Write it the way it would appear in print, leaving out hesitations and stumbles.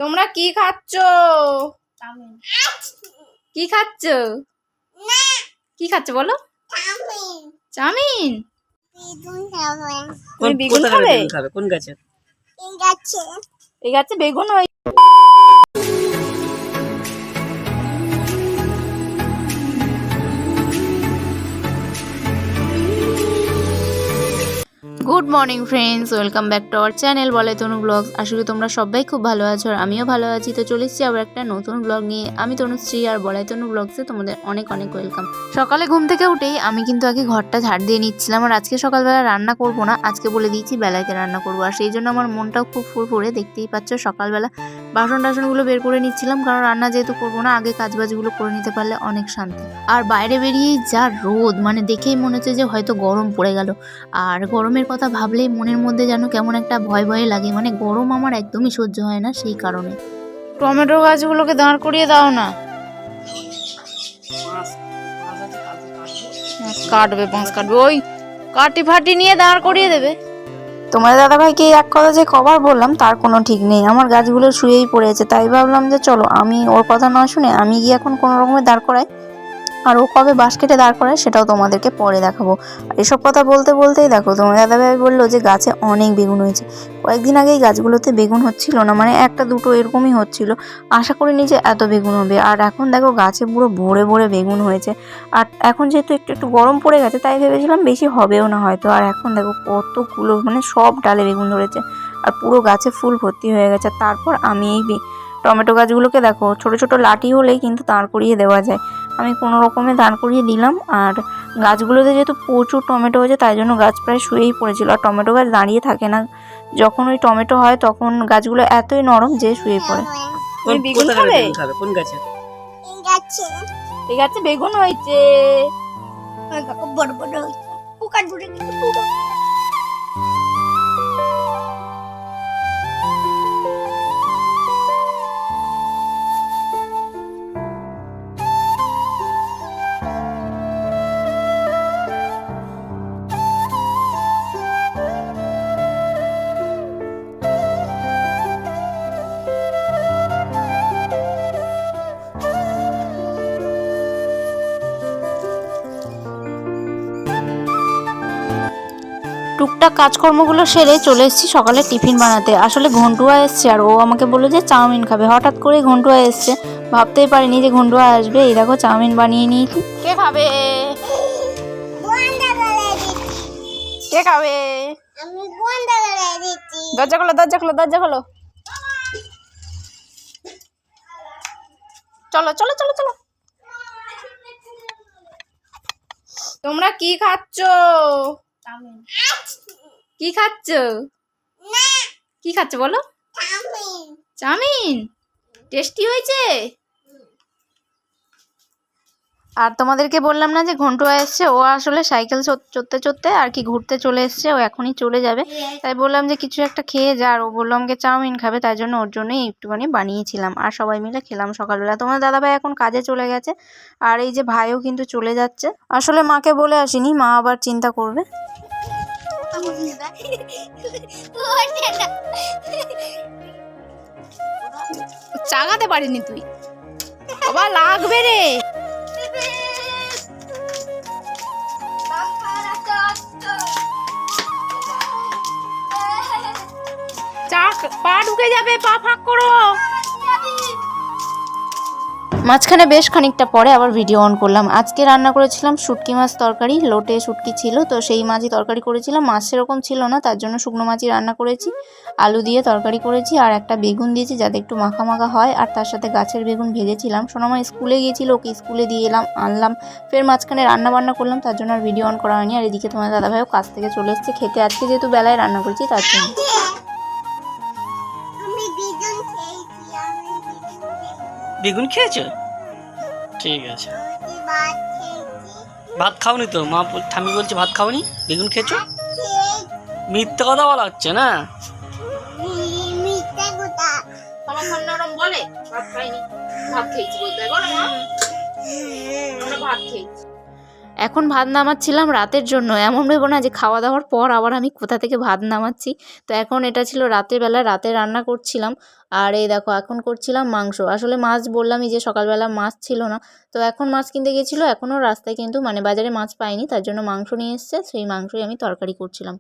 তোমরা কি খাচ্ছ? কি খাচ্ছ? কি খাচ্ছ বলো? চাউমিন। তুমি বেগুন খাবে? কোন গাছে? এই গাছে বেগুন হয়। Good morning friends, welcome back to our channel বলাই তনু ব্লগস। আসলে তোমরা সবাই খুব ভালো আছো আর আমিও ভালো আছি। তো চলে এসেছি আবার একটা নতুন ব্লগ নিয়ে। আমি তনুশ্রী আর বলাই তনু ব্লগসে তোমাদের অনেক অনেক ওয়েলকাম। সকালে ঘুম থেকে উঠেই আমি কিন্তু আগে ঘরটা ঝাড় দিয়ে নিচ্ছিলাম। আর আজকে সকালবেলা রান্না করব না, আজকে বলে দিয়েছি বেলাতে রান্না করবো। আর সেই জন্য আমার মনটাও খুব ফুরফুরে, দেখতেই পাচ্ছ। সকালবেলা বাসন টাসনগুলো বের করে নিচ্ছিলাম, কারণ রান্না যেহেতু করবো না, আগে কাজবাজগুলো করে নিতে পারলে অনেক শান্তি। আর বাইরে বেরিয়েই যা রোদ, মানে দেখেই মনে হচ্ছে যে হয়তো গরম পড়ে গেল। আর গরমের কথা ভাবলেই মনের মধ্যে যেন কেমন একটা ভয় ভয় লাগে, মানে গরম আমার একদমই সহ্য হয় না। সেই কারণে টমেটো গাছগুলোকে দাঁড় করিয়ে দাও না। কাটবে, বাঁশ কাটবে, ওই কাটি ফাটি নিয়ে দাঁড় করিয়ে দেবে। তোমার দাদাভাইকে এক কথা যে কবার বললাম তার কোনো ঠিক নেই। আমার গাছগুলো শুয়েই পড়েছে, তাই ভাবলাম যে চলো আমি ওর কথা না শুনে আমি গিয়ে এখন কোনো রকমের দাঁড় করাই। আর ও কবে বাঁশ কেটে দাঁড় করায় সেটাও তোমাদেরকে পরে দেখাবো। আর এসব কথা বলতে বলতেই দেখো তোমার দাদাভাই বললো যে গাছে অনেক বেগুন হয়েছে। কয়েকদিন আগেই গাছগুলোতে বেগুন হচ্ছিল না, মানে একটা দুটো এরকমই হচ্ছিল। আশা করিনি যে এত বেগুন হবে। আর এখন দেখো গাছে পুরো ভরে ভরে বেগুন হয়েছে। আর এখন যেহেতু একটু একটু গরম পড়ে গেছে, তাই ভেবেছিলাম বেশি হবেও না হয়তো। আর এখন দেখো কতগুলো, মানে সব ডালে বেগুন ধরেছে আর পুরো গাছে ফুল ভর্তি হয়ে গেছে। তারপর আমি এই টমেটো গাছগুলোকে দেখো ছোট ছোট লাঠি হলেই কিন্তু দাঁড় করিয়ে দেওয়া যায়। আমি কোনো রকমে দাঁড় করিয়ে দিলাম। আর গাছগুলোতে যেহেতু প্রচুর টমেটো হয়েছে, তাই জন্য গাছ প্রায় শুয়েই পড়েছিল। আর টমেটো গাছ দাঁড়িয়ে থাকে না, যখন ওই টমেটো হয় তখন গাছগুলো এতই নরম যে শুয়ে পড়ে। তুমি বেগুন খাবে? কোন গাছে? এই গাছে বেগুন হয়েছে, বড় বড় পোকা ধরে গেছে পুরো। টুকটাক কাজকর্মগুলো সেরে চলে এসেছি সকালে টিফিন বানাতে। আসলে ঘন্টুয়া এসছে আর ও আমাকে বললো যে চাউমিন খাবে। হঠাৎ করে ঘন্টুয়া এসছে, ভাবতেই পারিনি যে ঘন্টুয়া আসবে। এই দেখো চাউমিন বানিয়ে নিয়েছি। কে খাবে? কে খাবে? দরজা খোলো, দরজা খোলো, দরজা খোলো। চলো চলো চলো চলো। তোমরা কি খাচ্ছ? কি খাচ্ছ? কি খাচ্ছ বলো? চাউমিন। টেস্টি হয়েছে? আর তোমাদেরকে বললাম না যে ঘন্টুয়া এসছে, ও আসলে সাইকেল চড়তে চড়তে আর কি ঘুরতে চলে এসছে। ও এখনই চলে যাবে, তাই বললাম যে কিছু একটা খেয়ে যা। আর ও বললো আমাকে চাউমিন খাবে, তাই জন্য ওর জন্যই একটুখানি বানিয়েছিলাম। আর সবাই মিলে খেলাম সকালবেলা। তোমার দাদাভাই এখন কাজে চলে গেছে, আর এই যে ভাইও কিন্তু চলে যাচ্ছে। আসলে মাকে বলে আসিনি, মা আবার চিন্তা করবে। চাগাতে পারিনি তুই, আবার লাগবে রে। পা ঢুকে যাবে, পা ফাঁক করো। মাঝখানে বেশ খানিকটা পরে আবার ভিডিও অন করলাম। আজকে রান্না করেছিলাম শুটকি মাছ তরকারি, লোটে শুটকি ছিল তো সেই মাছই তরকারি করেছিলাম। মাছ সেরকম ছিল না, তার জন্য শুকনো মাছই রান্না করেছি। আলু দিয়ে তরকারি করেছি আর একটা বেগুন দিয়েছি যাতে একটু মাখা মাখা হয়। আর তার সাথে গাছের বেগুন ভেজেছিলাম। সোনামা স্কুলে গিয়েছিল, ওকে স্কুলে দিয়ে এলাম, আনলাম, ফের মাঝখানে রান্না বান্না করলাম, তার জন্য আর ভিডিও অন করা হয়নি। আর এদিকে তোমার দাদাভাইও কাছ থেকে চলে এসছে খেতে। আজকে যেহেতু বেলায় রান্না করেছি তার জন্য। বেগুন খেয়েছো? ঠিক আছে। ভাত খাওনি তো? মা ঠামি বলছে ভাত খাওনি, বেগুন খেয়েছো? মিথ্যে কথা বলা হচ্ছে না। এখন ভাত নামাচ্ছিলাম রাতের জন্য, এমন ভেবো না যে খাওয়া দাওয়ার পর আবার আমি কোথা থেকে ভাত নামাচ্ছি। তো এখন এটা ছিল রাতের বেলা, রাতে রান্না করছিলাম। আর এই দেখো এখন করছিলাম মাংস। আসলে মাছ বললামই যে সকালবেলা মাছ ছিল না, তো এখন মাছ কিনতে গেছিলো, এখনও রাস্তায় কিন্তু মানে বাজারে মাছ পাইনি, তার জন্য মাংস নিয়ে এসছে, সেই মাংসই আমি তরকারি করছিলাম।